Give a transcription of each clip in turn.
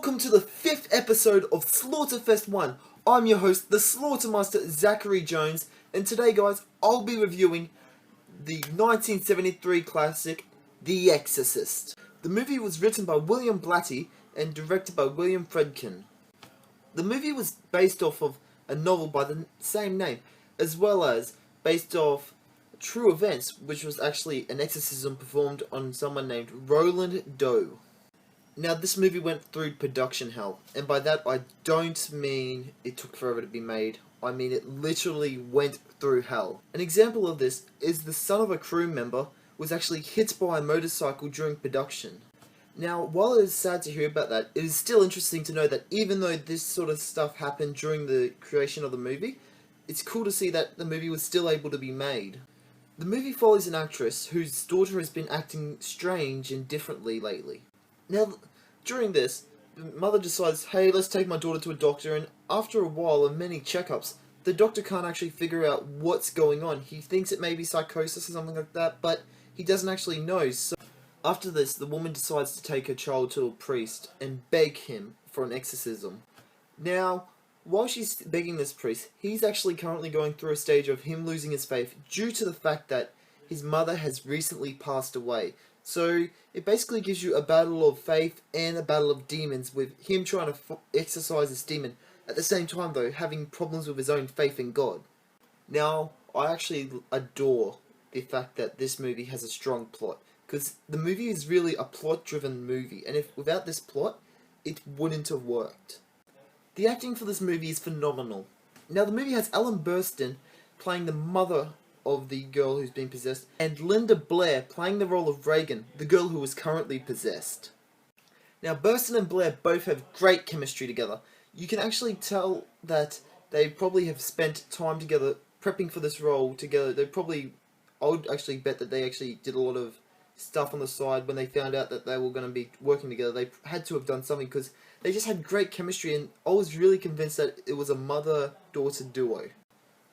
welcome to the 5th episode of Slaughterfest 1. I'm your host, the Slaughter Master Zachary Jones, and today guys, I'll be reviewing the 1973 classic, The Exorcist. The movie was written by William Blatty and directed by William Friedkin. The movie was based off of a novel by the same name, as well as based off true events, which was actually an exorcism performed on someone named Roland Doe. Now, this movie went through production hell, and by that I don't mean it took forever to be made. I mean it literally went through hell. An example of this is the son of a crew member was actually hit by a motorcycle during production. Now, while it is sad to hear about that, it is still interesting to know that even though this sort of stuff happened during the creation of the movie, it's cool to see that the movie was still able to be made. The movie follows an actress whose daughter has been acting strange and differently lately. Now, during this, the mother decides, hey, let's take my daughter to a doctor, and after a while of many checkups, the doctor can't actually figure out what's going on. He thinks it may be psychosis or something like that, but he doesn't actually know. So after this, the woman decides to take her child to a priest and beg him for an exorcism. Now, while she's begging this priest, he's actually currently going through a stage of him losing his faith due to the fact that his mother has recently passed away. So it basically gives you a battle of faith and a battle of demons, with him trying to exorcise this demon, at the same time though having problems with his own faith in God. Now, I actually adore the fact that this movie has a strong plot, because the movie is really a plot-driven movie, and if without this plot, it wouldn't have worked. The acting for this movie is phenomenal. Now, the movie has Ellen Burstyn playing the mother of the girl who's been possessed, and Linda Blair playing the role of Reagan, the girl who is currently possessed. Now, Burstyn and Blair both have great chemistry together. You can actually tell that they probably have spent time together prepping for this role together. I would actually bet that they actually did a lot of stuff on the side when they found out that they were going to be working together. They had to have done something because they just had great chemistry, and I was really convinced that it was a mother-daughter duo.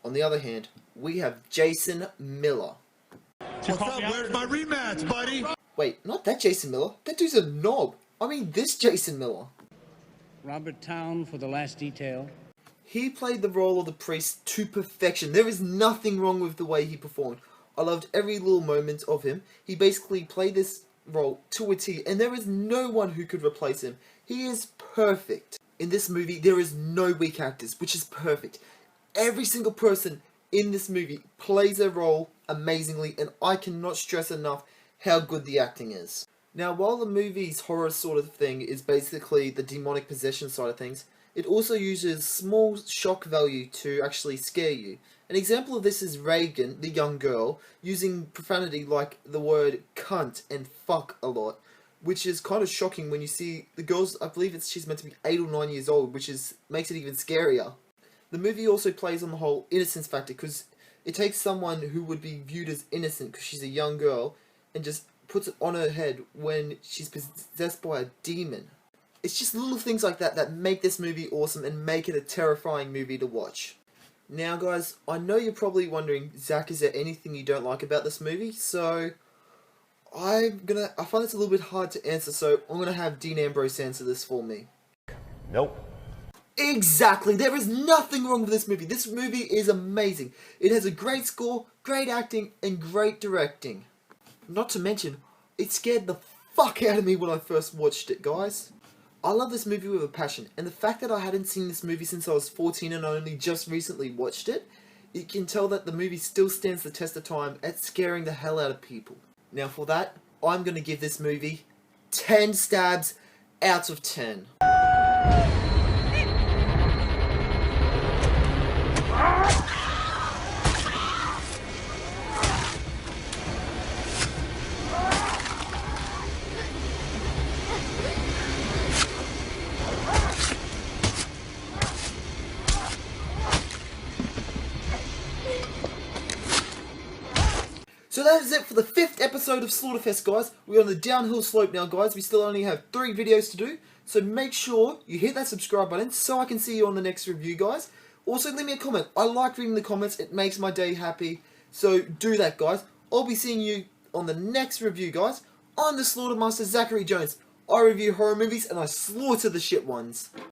On the other hand, we have Jason Miller. What's up? Where's my rematch, buddy? Wait, not that Jason Miller. That dude's a knob. I mean this Jason Miller. Robert Town for the last detail. He played the role of the priest to perfection. There is nothing wrong with the way he performed. I loved every little moment of him. He basically played this role to a T, and there is no one who could replace him. He is perfect. In this movie, there is no weak actors, which is perfect. Every single person in this movie plays their role amazingly, and I cannot stress enough how good the acting is. Now, while the movie's horror sort of thing is basically the demonic possession side of things, it also uses small shock value to actually scare you. An example of this is Reagan, the young girl, using profanity like the word cunt and fuck a lot, which is kind of shocking when you see the girls. I believe she's meant to be 8 or 9 years old, which makes it even scarier. The movie also plays on the whole innocence factor, because it takes someone who would be viewed as innocent because she's a young girl and just puts it on her head when she's possessed by a demon. It's just little things like that that make this movie awesome and make it a terrifying movie to watch. Now guys, I know you're probably wondering, Zach, is there anything you don't like about this movie? So I find it's a little bit hard to answer, so I'm gonna have Dean Ambrose answer this for me. Nope. Exactly, there is nothing wrong with this movie. This movie is amazing. It has a great score, great acting, and great directing. Not to mention, it scared the fuck out of me when I first watched it, guys. I love this movie with a passion, and the fact that I hadn't seen this movie since I was 14 and I only just recently watched it, you can tell that the movie still stands the test of time at scaring the hell out of people. Now for that, I'm going to give this movie 10 stabs out of 10. So that is it for the 5th episode of Slaughterfest, guys. We're on the downhill slope now, guys. We still only have 3 videos to do. So make sure you hit that subscribe button so I can see you on the next review, guys. Also, leave me a comment. I like reading the comments. It makes my day happy. So do that, guys. I'll be seeing you on the next review, guys. I'm the Slaughter Master Zachary Jones. I review horror movies and I slaughter the shit ones.